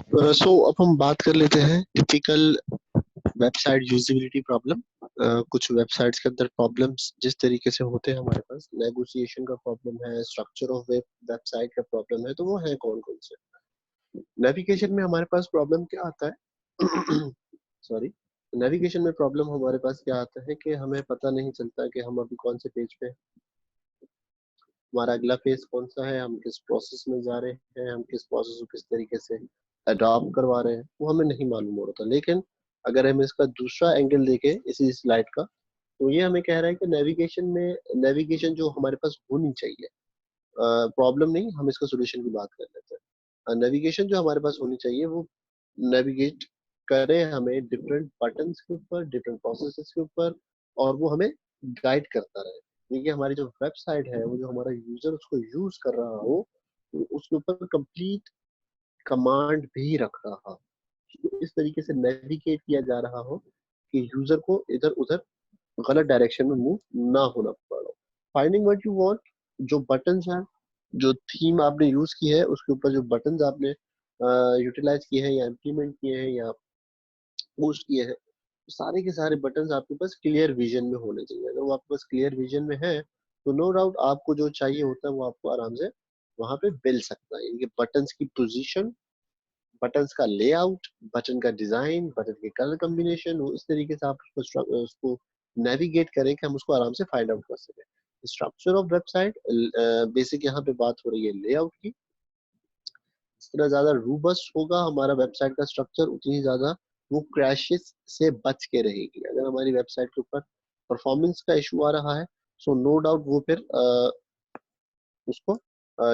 सो अब हम बात कर लेते हैं टिपिकल वेबसाइट यूजिबिलिटी प्रॉब्लम। कुछ वेबसाइट्स के अंदर प्रॉब्लम्स जिस तरीके से होते हैं, हमारे पास नेगोशिएशन का प्रॉब्लम है, स्ट्रक्चर ऑफ वेबसाइट का प्रॉब्लम है, तो वो है कौन कौन से। नेविगेशन में हमारे पास प्रॉब्लम क्या आता है? सॉरी, नेविगेशन में प्रॉब्लम हमारे पास क्या आता है कि हमें पता नहीं चलता कि हम अभी कौन से पेज पे हैं, हमारा अगला फेज कौन सा है, हम किस प्रोसेस में जा रहे हैं, हम किस प्रोसेस को किस तरीके से अडॉप्ट करवा रहे हैं, वो हमें नहीं मालूम हो रहा था। लेकिन अगर हम इसका दूसरा एंगल देखें इसी स्लाइड का, तो ये हमें कह रहा है कि नेविगेशन जो हमारे पास होनी चाहिए, प्रॉब्लम नहीं, हम इसका सोल्यूशन की बात कर लेते हैं। नेविगेशन जो हमारे पास होनी चाहिए वो नेविगेट करे हमें डिफरेंट बटन्स के ऊपर, डिफरेंट प्रोसेसेस के ऊपर, और वो हमें गाइड करता रहे। देखिए हमारी जो वेबसाइट है, वो जो हमारा यूजर उसको यूज कर रहा हो, तो उसके ऊपर कंप्लीट कमांड भी रख रहा हो, तो इस तरीके से नेविगेट किया जा रहा हो कि यूजर को इधर उधर गलत डायरेक्शन में मूव ना होना पड़े। फाइंडिंग व्हाट यू वांट, जो बटन्स हैं, जो थीम आपने यूज की है उसके ऊपर जो बटन्स आपने यूटिलाइज किए हैं या इम्प्लीमेंट किए हैं या पोस्ट किए हैं, तो सारे के सारे बटन्स आपके पास क्लियर विजन में होने चाहिए। अगर वो आपके पास क्लियर विजन में है, तो नो डाउट आपको जो चाहिए होता है वो आपको आराम से वहां पे मिल सकता है। इनके बटन्स की पोजीशन, बटन्स का लेआउट, बटन का डिजाइन, बटन के कलर कॉम्बिनेशन, वो इस तरीके से आप उसको नेविगेट करें कि हम उसको आराम से फाइंड आउट कर सकें। स्ट्रक्चर ऑफ वेबसाइट, बेसिक यहाँ पे बात हो रही है लेआउट की। जितना ज्यादा रूबस्ट होगा हमारा वेबसाइट का स्ट्रक्चर, उतनी ज्यादा वो क्रैशेस से बच के रहेगी। अगर हमारी वेबसाइट के ऊपर परफॉर्मेंस का इशू आ रहा है, सो नो डाउट वो फिर उसको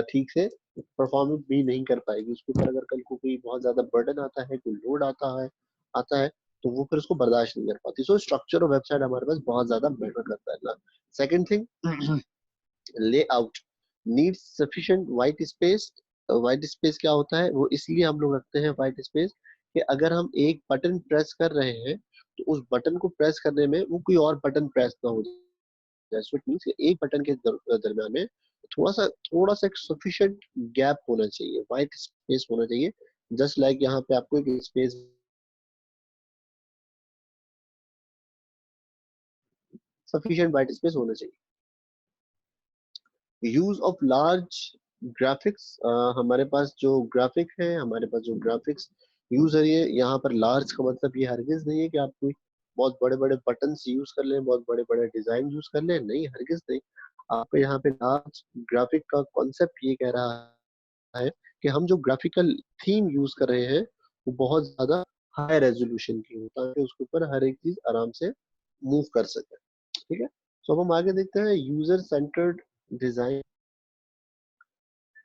ठीक से परफॉर्मेंस भी नहीं कर पाएगी। उसके ऊपर अगर कल को कोई बहुत ज्यादा बर्डन आता है, कोई लोड आता है, तो वो फिर उसको बर्दाश्त नहीं कर पाती। सो स्ट्रक्चर ऑफ वेबसाइट हमारे पास बहुत ज्यादा मैटर करता है ना। Second thing, layout needs sufficient white space. White space क्या होता है, वो इसलिए हम लोग रखते हैं वाइट स्पेस कि अगर हम एक बटन प्रेस कर रहे हैं, तो उस बटन को प्रेस करने में वो कोई और बटन प्रेस ना हो जाए। सो इट मींस एक बटन के दरमियान में थोड़ा सा एक सफिशिएंट गैप होना चाहिए, वाइट स्पेस होना चाहिए। जस्ट लाइक यहाँ पे आपको एक स्पेस, सफिशिएंट वाइट स्पेस होना चाहिए। यूज ऑफ लार्ज ग्राफिक्स, हमारे पास जो ग्राफिक है, हमारे पास जो ग्राफिक्स यूज है, ये यहाँ पर लार्ज का मतलब ये हरगिज नहीं है कि आप कोई बहुत बड़े बड़े बटन यूज कर लें, बहुत बड़े बड़े डिजाइन यूज कर लें, नहीं, हरगिज नहीं। आपको यहाँ पे लार्ज ग्राफिक का कॉन्सेप्ट ये कह रहा है कि हम जो ग्राफिकल थीम यूज कर रहे हैं वो बहुत ज्यादा हाई रेजोल्यूशन की हो, ताकि उसके ऊपर हर एक चीज आराम से मूव कर सके। ठीक है, तो अब हम आगे देखते हैं user centred design.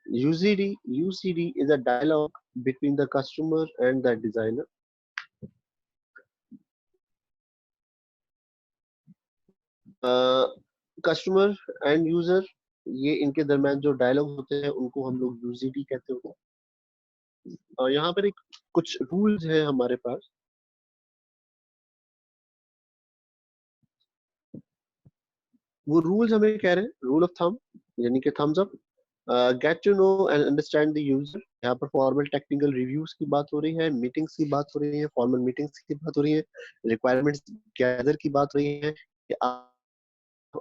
UCD is a dialogue between the customer and the designer. Customer and user, ये इनके दरमियान जो डायलॉग होते हैं उनको हम लोग यूसीडी कहते होते हैं। यहाँ पर एक कुछ रूल्स है हमारे पास। वो रूल्स हमें कह रहे हैं रूल ऑफ थंब, यानी कि thumbs up. Get to know and understand the user, यहाँ पर फॉर्मल टेक्निकल रिव्यूज की बात हो रही है, मीटिंग्स की बात हो रही है, फॉर्मल मीटिंग्स की बात हो रही है, रिक्वायरमेंट्स गैदर की बात हो रही है कि आप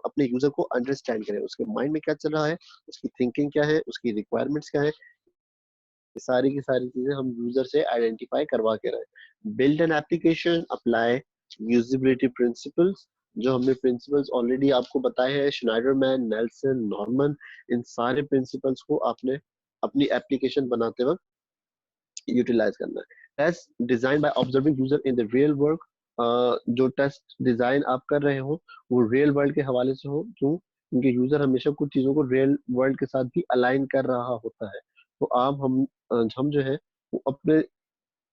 अपने यूजर को अंडरस्टैंड करें, उसके माइंड में क्या चल रहा है, उसकी थिंकिंग क्या है, उसकी रिक्वायरमेंट्स क्या है। ये सारी की सारी चीजें हम यूजर से आइडेंटिफाई करवा के रहे। Build an application, apply usability principles, जो हमने प्रिंसिपल्स ऑलरेडी आपको बताए हैं, श्नाइडरमैन, नेल्सन, नॉर्मन, इन सारे प्रिंसिपल्स को आपने अपनी एप्लीकेशन बनाते वक्त यूटिलाइज करना है। Test design by observing user in the real work, जो टेस्ट डिजाइन आप कर रहे हो वो रियल वर्ल्ड के हवाले से हो, क्यों, क्योंकि यूजर हमेशा कुछ चीजों को रियल वर्ल्ड के साथ भी अलाइन कर रहा होता है। तो आप हम जो है वो अपने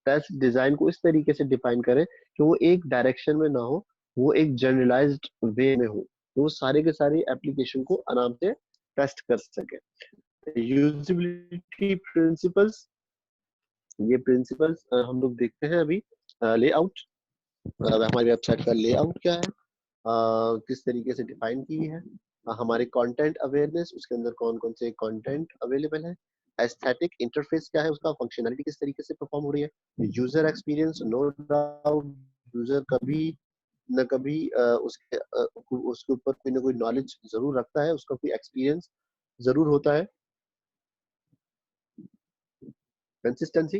टेस्ट डिजाइन को इस तरीके से डिफाइन करें कि वो एक डायरेक्शन में ना हो, वो एक जनरलाइज्ड वे में हो, तो वो सारे के सारे एप्लीकेशन को आराम से टेस्ट कर सके। यूजिबिलिटी प्रिंसिपल्स, ये प्रिंसिपल्स हम लोग देखते हैं अभी। लेआउट, हमारी वेबसाइट का लेआउट क्या है, किस तरीके से डिफाइन की है। हमारे कंटेंट अवेयरनेस, उसके अंदर कौन कौन से कंटेंट अवेलेबल है, एस्थेटिक इंटरफेस क्या है, उसका फंक्शनैलिटी किस तरीके से परफॉर्म हो रही है, user experience, no doubt user कभी न कभी उसके ऊपर कोई ना कोई नॉलेज जरूर रखता है, उसका कोई एक्सपीरियंस जरूर होता है। कंसिस्टेंसी,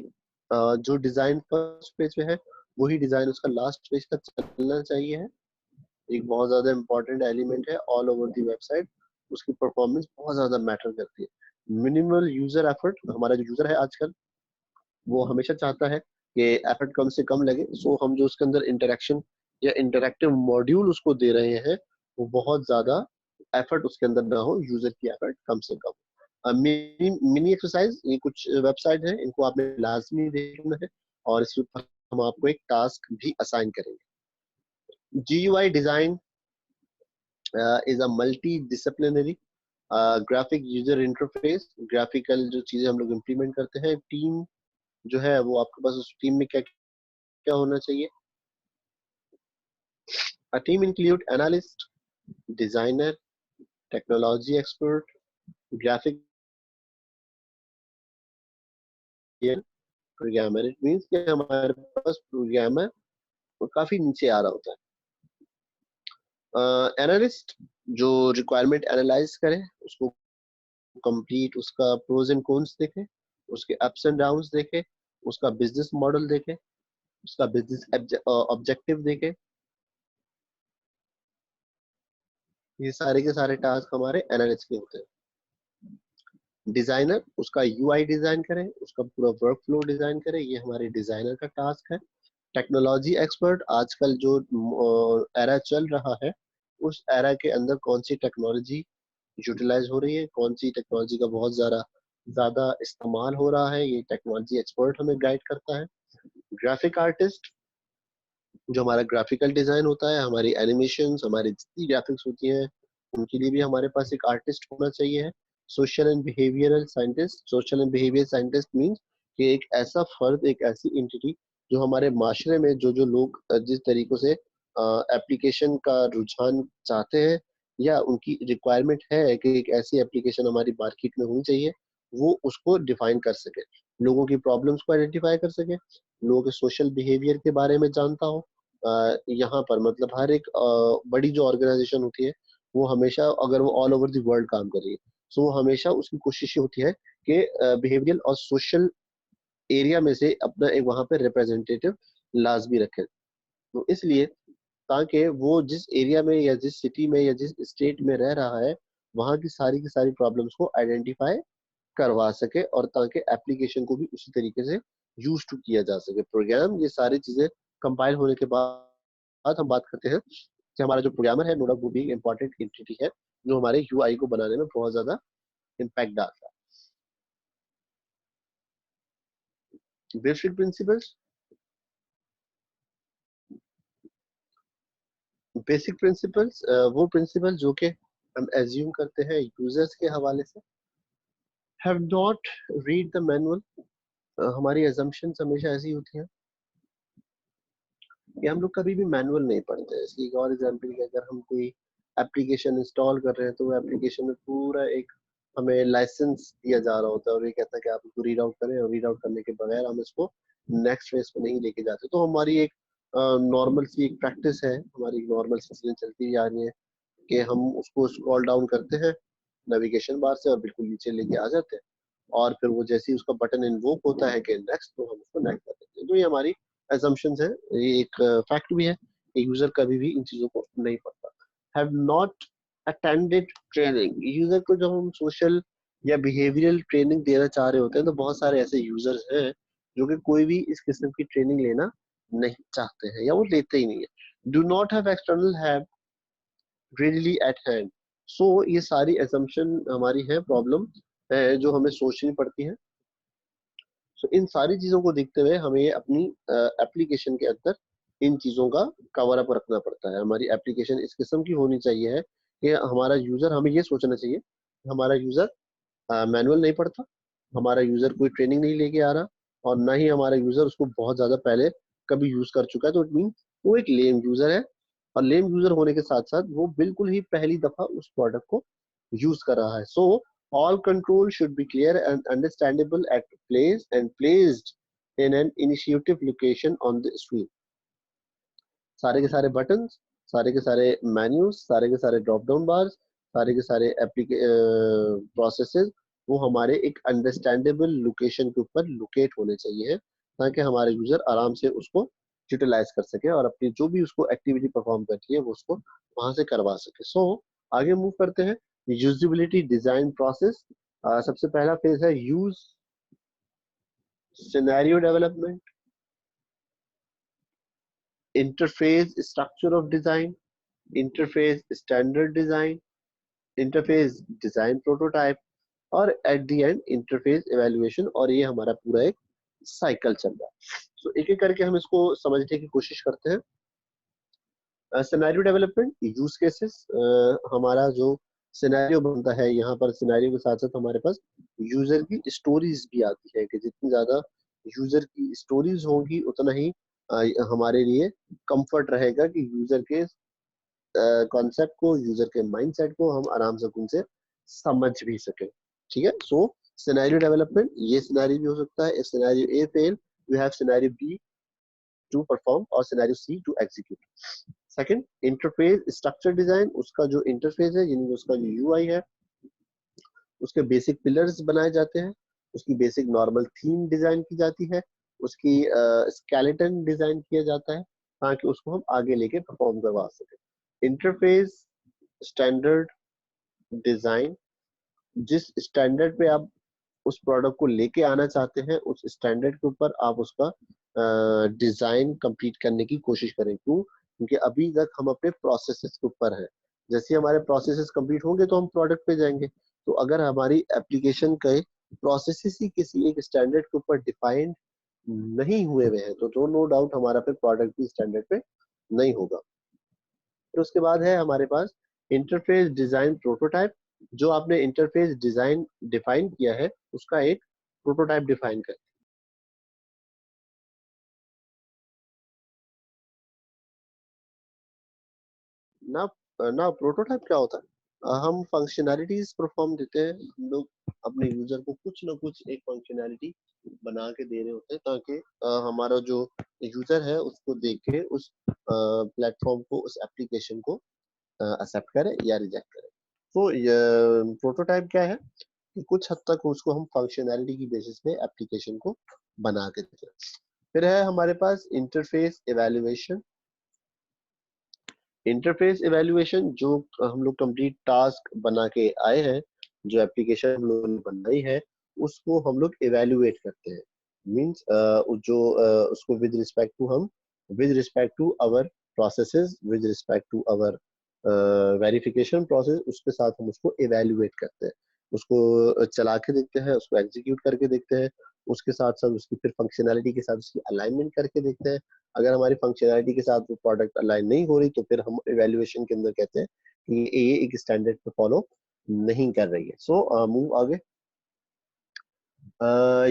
जो डिजाइन फर्स्ट पेज पे है वही डिजाइन उसका लास्ट पेज तक चलना चाहिए है, एक बहुत ज्यादा इंपॉर्टेंट एलिमेंट है ऑल ओवर दी वेबसाइट, उसकी परफॉर्मेंस बहुत ज्यादा मैटर करती है। मिनिमल यूजर एफर्ट, हमारा जो यूजर है आजकल वो हमेशा चाहता है कि एफर्ट कम से कम लगे, सो हम जो उसके अंदर इंटरेक्शन या इंटरेक्टिव मॉड्यूल उसको दे रहे हैं वो बहुत ज्यादा एफर्ट उसके अंदर ना हो, यूजर की एफर्ट कम से कम। मिनी मिनी एक्सरसाइज, ये कुछ वेबसाइट है इनको आपने लाजमी देखना है, और इसके ऊपर हम आपको एक टास्क भी असाइन करेंगे। GUI design is a multi disciplinary graphic user interface, graphical जो चीजें हम लोग इम्प्लीमेंट करते हैं, टीम जो है वो आपके पास उस टीम में क्या क्या होना चाहिए। A team include analyst, designer, technology expert, graphic programmer. It means कि हमारे पास प्रोग्रामर काफी नीचे आ रहा होता है। एनालिस्ट जो रिक्वायरमेंट एनालाइज करे, उसको कंप्लीट उसका प्रोज एंड कॉन्स देखे, उसके अप्स एंड डाउन्स देखे, उसका बिजनेस मॉडल देखे, उसका बिजनेस ऑब्जेक्टिव देखे, ये सारे के सारे टास्क हमारे एनालिस्ट के होते हैं। डिजाइनर उसका यूआई डिजाइन करे, उसका पूरा वर्क फ्लो डिजाइन करे, ये हमारे डिजाइनर का टास्क है। टेक्नोलॉजी एक्सपर्ट, आजकल जो एरा चल रहा है उस एरा के अंदर कौन सी टेक्नोलॉजी यूटिलाइज हो रही है, कौन सी टेक्नोलॉजी का बहुत ज्यादा ज्यादा इस्तेमाल हो रहा है, ये टेक्नोलॉजी एक्सपर्ट हमें गाइड करता है। ग्राफिक आर्टिस्ट जो हमारा ग्राफिकल डिजाइन होता है, हमारी एनिमेशन, हमारी जितनी ग्राफिक्स होती हैं उनके लिए भी हमारे पास एक आर्टिस्ट होना चाहिए है। Social and behavioural scientist, social and behaviour scientist means कि एक ऐसा फर्द, एक ऐसी एंटिटी जो हमारे माशरे में जो जो लोग जिस तरीकों से एप्लीकेशन का रुझान चाहते हैं या उनकी रिक्वायरमेंट है कि एक ऐसी एप्लीकेशन हमारी मार्केट में होनी चाहिए, वो उसको डिफाइन कर सके, लोगों की प्रॉब्लम्स को आइडेंटिफाई कर सके, लोगों के सोशल बिहेवियर के बारे में जानता हो। यहाँ पर मतलब हर एक बड़ी जो ऑर्गेनाइजेशन होती है वो हमेशा, अगर वो ऑल ओवर द वर्ल्ड काम कर रही है, सो वो हमेशा उसकी कोशिश ये होती है कि बिहेवियरल और सोशल एरिया में से अपना एक वहां पे रिप्रेजेंटेटिव लाजमी रखे। तो इसलिए ताकि वो जिस एरिया में या जिस सिटी में या जिस स्टेट में रह रहा है वहां की सारी प्रॉब्लम्स को आइडेंटिफाई करवा सके, और ताकि एप्लीकेशन को भी उसी तरीके से यूज टू किया जा सके। प्रोग्राम, ये सारी चीजें कंपाइल होने के बाद हम बात करते हैं कि हमारा जो प्रोग्रामर है नोडा, वो भी इंपॉर्टेंट एंटिटी है जो हमारे यूआई को बनाने में बहुत ज्यादा इम्पैक्ट डालता है। बेसिक प्रिंसिपल्स, बेसिक प्रिंसिपल्स वो प्रिंसिपल जो कि हम एज्यूम करते हैं यूजर्स के हवाले से। Have not read the manual, हमारी एजम्पशंस हमेशा ऐसी होती हैं कि हम लोग कभी भी मैनुअल नहीं पढ़ते हैं। इसकी एक और एग्जांपल है, अगर हम कोई एप्लीकेशन इंस्टॉल कर रहे हैं तो वो एप्लीकेशन में पूरा एक हमें लाइसेंस दिया जा रहा होता है और ये कहता है कि आप इसको रीड आउट करें, और रीड आउट करने के बगैर हम इसको नेक्स्ट फेज पे नहीं लेके जाते। तो हमारी एक नॉर्मल सी एक प्रैक्टिस है, हमारी नॉर्मल सी चीजें चलती हुई आ रही है कि हम उसको स्क्रॉल डाउन करते हैं नेविगेशन बार से और बिल्कुल नीचे लेके आ जाते हैं, और फिर वो जैसे ही उसका बटन इन्वोक होता है कि नेक्स्ट, तो हम उसको नेक्स्ट कर देते हैं। तो ये हमारी assumptions है, ये एक फैक्ट भी है कि यूजर कभी भी इन चीजों को नहीं पढ़ता। Have not attended training, user को जब हम सोशल या बिहेवियरल ट्रेनिंग देना चाह रहे होते हैं तो बहुत सारे ऐसे यूजर्स हैं जो कि कोई भी इस किस्म की ट्रेनिंग लेना नहीं चाहते हैं या वो लेते ही नहीं है। Do not have external have readily at hand, सो ये सारी assumption हमारी है, प्रॉब्लम है जो हमें सोचनी पड़ती है। सो इन सारी चीजों को देखते हुए हमें अपनी एप्लीकेशन के अंदर इन चीजों का कवर अप रखना पड़ता है। हमारी एप्लीकेशन इस किस्म की होनी चाहिए है कि हमारा यूजर, हमें ये सोचना चाहिए हमारा यूजर मैनुअल नहीं पढ़ता, हमारा यूजर कोई ट्रेनिंग नहीं लेके आ रहा, और ना ही हमारा यूजर उसको बहुत ज्यादा पहले कभी यूज कर चुका है, तो इट मीन वो एक लेम यूजर है। और लेम यूजर होने के साथ साथ वो बिल्कुल ही पहली दफा उस प्रोडक्ट को यूज कर रहा है। सो All control should be clear and understandable at place and placed in an initiative location on the screen. सारे के सारे बटन्स, सारे के सारे मेन्यूज, सारे के सारे ड्रॉप डाउन बार्स, सारे के सारे प्रोसेसेस वो हमारे एक अंडरस्टैंडेबल लोकेशन के ऊपर लोकेट होने चाहिए ताकि हमारे यूजर आराम से उसको यूटिलाइज कर सके और अपनी जो भी उसको एक्टिविटी परफॉर्म करती है वो उसको वहां से करवा सके। सो आगे मूव करते हैं यूजिबिलिटी डिजाइन प्रोसेस। सबसे पहला फेज है use scenario development, interface structure of design, interface standard design, interface design prototype और at the end interface evaluation. और ये हमारा पूरा एक साइकिल चल रहा है। सो एक एक करके हम इसको समझने की कोशिश करते हैं। सिनेरियो डेवलपमेंट, यूज केसेस, हमारा जो सिनेरियो बनता है यहाँ पर सिनेरियो के साथ साथ हमारे पास यूजर की स्टोरीज भी आती है कि जितनी ज्यादा यूजर की स्टोरीज होंगी उतना ही हमारे लिए कंफर्ट रहेगा कि यूजर के कॉन्सेप्ट को, यूजर के माइंडसेट को हम आराम से उनसे समझ भी सके। ठीक है। सो सिनेरियो डेवलपमेंट, ये सिनेरियो भी हो सकता है। If scenario A fail, we have scenario B to perform और scenario C to execute. Second, interface structure design, उसका जो इंटरफेस है यानी उसका जो यूआई है उसके बेसिक पिलर्स बनाए जाते हैं, उसकी बेसिक नॉर्मल थीम डिजाइन की जाती है, उसकी स्केलेटन डिजाइन किया जाता है ताकि उसको हम आगे लेके परफॉर्म करवा सके। इंटरफेस स्टैंडर्ड डिजाइन, जिस स्टैंडर्ड पे आप उस प्रोडक्ट को लेके आना चाहते हैं उस स्टैंडर्ड के ऊपर आप उसका डिजाइन कंप्लीट करने की कोशिश करें। क्यों? क्योंकि अभी तक हम अपने प्रोसेसेस के ऊपर हैं। जैसे हमारे प्रोसेसेस कंप्लीट होंगे तो हम प्रोडक्ट पे जाएंगे। तो अगर हमारी एप्लीकेशन के प्रोसेसेस ही किसी एक स्टैंडर्ड के ऊपर डिफाइंड नहीं हुए हुए हैं तो नो डाउट हमारा पे प्रोडक्ट भी स्टैंडर्ड पे नहीं होगा। फिर उसके बाद है हमारे पास इंटरफेस डिजाइन प्रोटोटाइप। जो आपने इंटरफेस डिजाइन डिफाइन किया है उसका एक प्रोटोटाइप डिफाइन कर। ना ना प्रोटोटाइप क्या होता है? हम फंक्शनैलिटीज परफॉर्म देते हैं। हम लोग अपने यूजर को कुछ ना कुछ एक फंक्शनैलिटी बना के दे रहे होते हैं ताकि हमारा जो यूजर है उसको देख के उस प्लेटफॉर्म को, उस एप्लीकेशन को एक्सेप्ट करे या रिजेक्ट करे। तो प्रोटोटाइप क्या है कि कुछ हद तक उसको हम फंक्शनैलिटी की बेसिस पे एप्लीकेशन को बना के देते हैं। फिर है हमारे पास इंटरफेस इवैल्यूएशन। इंटरफेस इवैल्यूएशन जो हम लोग कंप्लीट टास्क बना के आए हैं, जो एप्लीकेशन हम लोगों ने बनाई है उसको हम लोग इवैल्यूएट करते हैं। मींस जो उसको with respect to our processes, with respect to our verification process, उसके साथ हम उसको इवैल्यूएट करते हैं। उसको चला के देखते हैं, उसको एग्जीक्यूट करके देखते हैं, उसके साथ साथ उसकी फिर फंक्शनैलिटी के साथ उसकी अलाइनमेंट करके देखते हैं। अगर हमारी फंक्शनैलिटी के साथ वो प्रोडक्ट अलाइन नहीं हो रही तो फिर हम इवैल्यूएशन के अंदर कहते हैं कि ये एक स्टैंडर्ड पे फॉलो नहीं कर रही है। सो मूव आगे।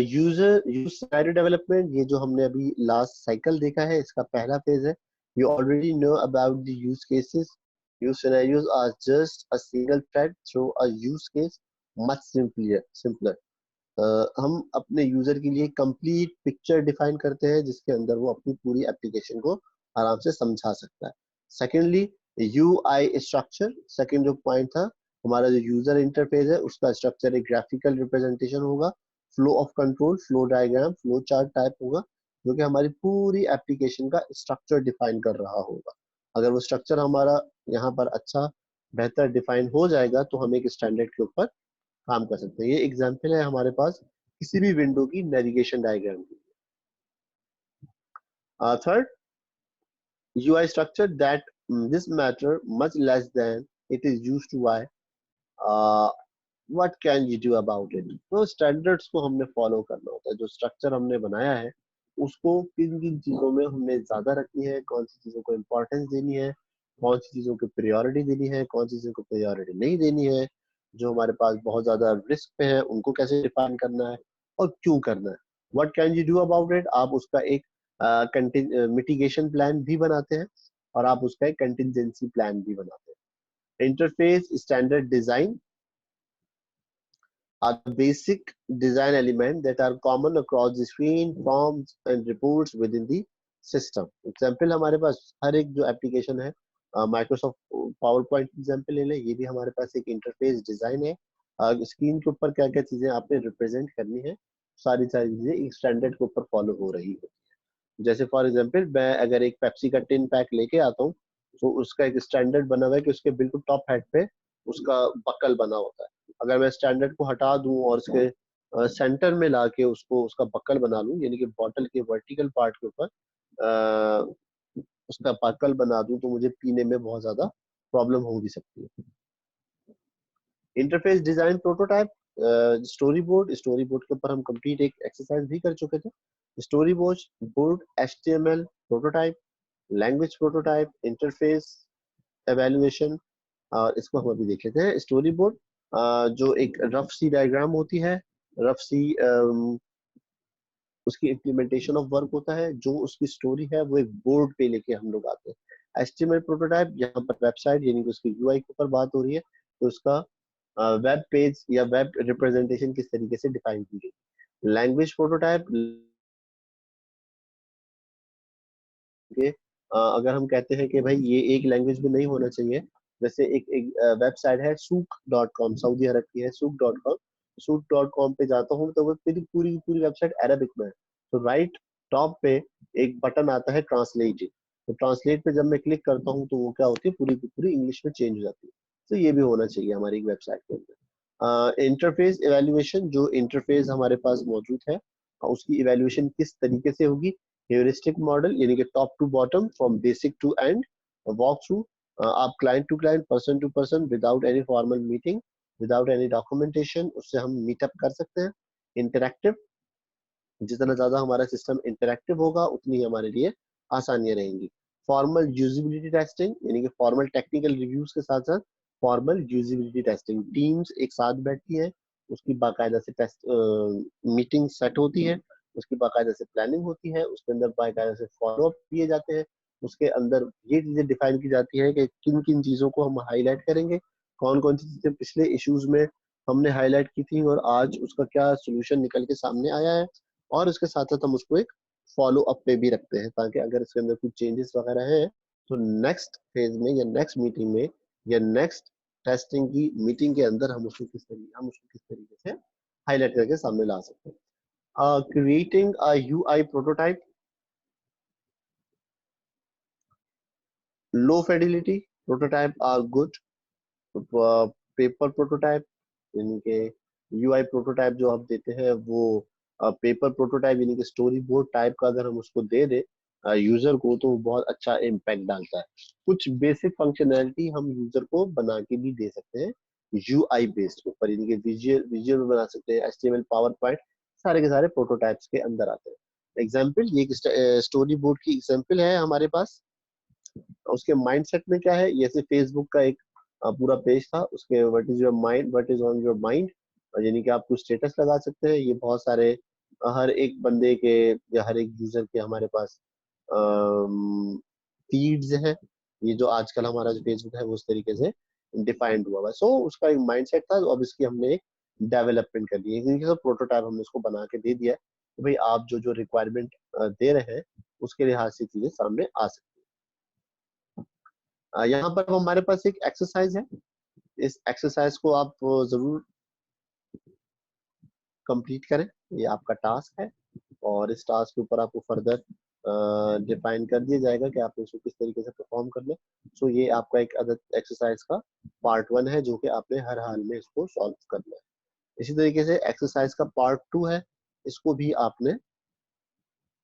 यूजर यूज सिनेरियो डेवलपमेंट, ये जो हमने अभी लास्ट साइकिल देखा है इसका पहला फेज है। You already know about the use cases. Use scenarios are just a single thread through a use case, much simpler. हम अपने यूजर के लिए कंप्लीट पिक्चर डिफाइन करते हैं जिसके अंदर वो अपनी पूरी एप्लीकेशन को आराम से समझा सकता है। सेकेंडली, यूआई स्ट्रक्चर, सेकेंड जो पॉइंट था हमारा जो यूजर इंटरफेस है उसका स्ट्रक्चर एक ग्राफिकल रिप्रेजेंटेशन होगा। Flow of control, flow diagram, flow chart type होगा जो कि हमारी पूरी एप्लीकेशन का स्ट्रक्चर डिफाइन कर रहा होगा। अगर वो स्ट्रक्चर हमारा यहाँ पर अच्छा बेहतर डिफाइन हो जाएगा तो हम एक स्टैंडर्ड के ऊपर काम कर सकते हैं। ये एग्जांपल है हमारे पास किसी भी विंडो की नेविगेशन डायग्राम की। Third, UI structure that this matter much less than it is used to why. Uh, what can you do about it? तो स्टैंडर्ड्स को हमने फॉलो करना होता है। जो स्ट्रक्चर हमने बनाया है उसको किन किन चीजों में हमने ज्यादा रखनी है, कौन सी चीजों को इम्पोर्टेंस देनी है, कौन सी चीजों को प्रायोरिटी देनी है, कौन सी चीजों को प्रायोरिटी नहीं देनी है, जो हमारे पास बहुत ज्यादा रिस्क पे है उनको कैसे डिफाइन करना है और क्यों करना है। What can you do about it, आप उसका एक मिटिगेशन प्लान भी बनाते हैं और आप उसका एक कंटिजेंसी प्लान भी बनाते हैं। Interface standard design, are the basic design elements that are common across the screen, forms and reports within the system. Example हमारे पास हर एक जो एप्लीकेशन है, माइक्रोसॉफ्ट पावर पॉइंट एग्जाम्पल ले लें, ये भी हमारे पास एक इंटरफेस डिजाइन है। स्क्रीन के ऊपर क्या क्या चीजें आपने रिप्रेजेंट करनी है, सारी सारी चीजें एक स्टैंडर्ड के ऊपर फॉलो हो रही है। जैसे फॉर एग्जाम्पल मैं अगर एक पेप्सी का टिन पैक लेके आता हूँ, तो उसका एक स्टैंडर्ड बना हुआ है कि उसके बिल्कुल टॉप हेड पे उसका बकल बना होता है। अगर मैं स्टैंडर्ड को हटा दूं और उसके सेंटर में लाके उसको उसका बकल बना लूं, यानी कि बॉटल के वर्टिकल पार्ट के ऊपर उसका बकल बना दूं, तो मुझे पीने में बहुत ज्यादा प्रॉब्लम हो भी सकती है। Interface design prototype, story board के ऊपर हम कंप्लीट एक एक्सरसाइज भी कर चुके थे। Story board HTML prototype, language prototype, interface evaluation, और इसको हम अभी देख लेते हैं। स्टोरी बोर्ड जो एक रफ सी डायग्राम होती है, रफ सी उसकी इम्प्लीमेंटेशन ऑफ वर्क होता है, जो उसकी स्टोरी है वो एक बोर्ड पे लेके हम लोग आते हैं। HTML प्रोटोटाइप, यहाँ पर वेबसाइट यानी कि उसकी UI के ऊपर बात हो रही है, तो उसका वेब पेज या वेब रिप्रेजेंटेशन किस तरीके से डिफाइन की गई। लैंग्वेज प्रोटोटाइप के अगर हम कहते हैं कि भाई ये एक लैंग्वेज में नहीं होना चाहिए, जैसे एक वेबसाइट है सूक.com, सऊदी अरब की है सूक.com। सूक.com पे जाता हूँ तो वो पूरी पूरी पूरी वेबसाइट अरबिक में है, तो राइट टॉप पे एक बटन आता है ट्रांसलेट। तो ट्रांसलेट पे जब मैं क्लिक करता हूँ तो वो क्या होती है, पूरी की पूरी इंग्लिश में चेंज हो जाती है। तो ये भी होना चाहिए हमारी एक वेबसाइट के अंदर। इंटरफेस इवेल्युएशन, जो इंटरफेस हमारे पास मौजूद है उसकी इवेल्युएशन किस तरीके से होगी। ह्यूरिस्टिक मॉडल यानी कि top to bottom, from basic to end, walk through, आप client to client, person to person, without any formal meeting, without any documentation, उससे हम मीटअप कर सकते हैं। इंटरैक्टिव, जितना ज्यादा हमारा सिस्टम इंटरैक्टिव होगा उतनी हमारे लिए आसानियां रहेंगी। फॉर्मल यूजिबिलिटी टेस्टिंग यानी कि फॉर्मल टेक्निकल रिव्यूज के साथ साथ फॉर्मल यूजिबिलिटी टेस्टिंग, टीम्स एक साथ बैठती है, उसकी बाकायदा से टेस्ट मीटिंग सेट होती है, उसकी बाकायदा से प्लानिंग होती है, उसके अंदर बाकायदा से फॉलो अप किए जाते हैं, उसके अंदर ये चीजें डिफाइन की जाती है कि किन किन चीजों को हम हाईलाइट करेंगे, कौन कौन सी चीजें पिछले इश्यूज में हमने हाईलाइट की थी और आज उसका क्या सोल्यूशन निकल के सामने आया है, और उसके साथ साथ हम उसको एक फॉलो अप पे भी रखते हैं, ताकि अगर इसके अंदर कुछ चेंजेस वगैरह हैं तो नेक्स्ट फेज में या नेक्स्ट मीटिंग में या नेक्स्ट टेस्टिंग की मीटिंग के अंदर हम उसको किस तरीके से हाईलाइट करके सामने ला सकते हैं। Creating a UI prototype, low fidelity prototype are good, paper prototype यानी कि UI प्रोटोटाइप जो आप देते हैं वो पेपर प्रोटोटाइप यानी कि स्टोरी बोर्ड टाइप का अगर हम उसको दे दे यूजर को, तो वो बहुत अच्छा इम्पैक्ट डालता है। कुछ बेसिक फंक्शनैलिटी हम यूजर को बना के भी दे सकते हैं UI बेस्ड ऊपर, यानी कि विजुअल विजुअल में बना सकते हैं, HTML पावर पॉइंट सारे के सारे प्रोटोटाइप्स के अंदर आते हैं। एग्जाम्पल, ये स्टोरी बोर्ड की एग्जाम्पल है हमारे पास। उसके माइंडसेट में क्या है, जैसे फेसबुक का एक पूरा पेज था, उसके what is your mind, what is on your mind, यानी कि आप कुछ स्टेटस लगा सकते हैं। ये बहुत सारे हर एक बंदे के या हर एक यूजर के हमारे पास फीड्स हैं। ये जो आजकल हमारा जो फेसबुक है वो उस तरीके से डिफाइंड हुआ हुआ है। सो उसका एक माइंडसेट था, अब इसकी हमने एक डेवलपमेंट कर दी है, क्योंकि प्रोटोटाइप हमने उसको बना के दे दिया है कि भाई आप जो जो रिक्वायरमेंट दे रहे हैं उसके लिहाज से चीजें सामने आ सकती है। यहाँ पर हमारे पास एक एक्सरसाइज है, इस एक्सरसाइज को आप जरूर कंप्लीट करें, ये आपका टास्क है, और इस टास्क के ऊपर आपको फर्दर डिफाइन कर दिया जाएगा कि आपने इसको किस तरीके से परफॉर्म करना है। सो ये आपका एक अदर एक्सरसाइज का पार्ट 1 है, जो कि आपने हर हाल में इसको सॉल्व करना है। इसी तरीके से एक्सरसाइज का पार्ट 2 है, इसको भी आपने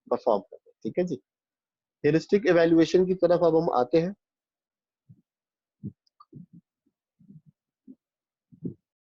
परफॉर्म करना है। ठीक है जी। हेरिस्टिक एवेल्युएशन की तरफ अब हम आते हैं।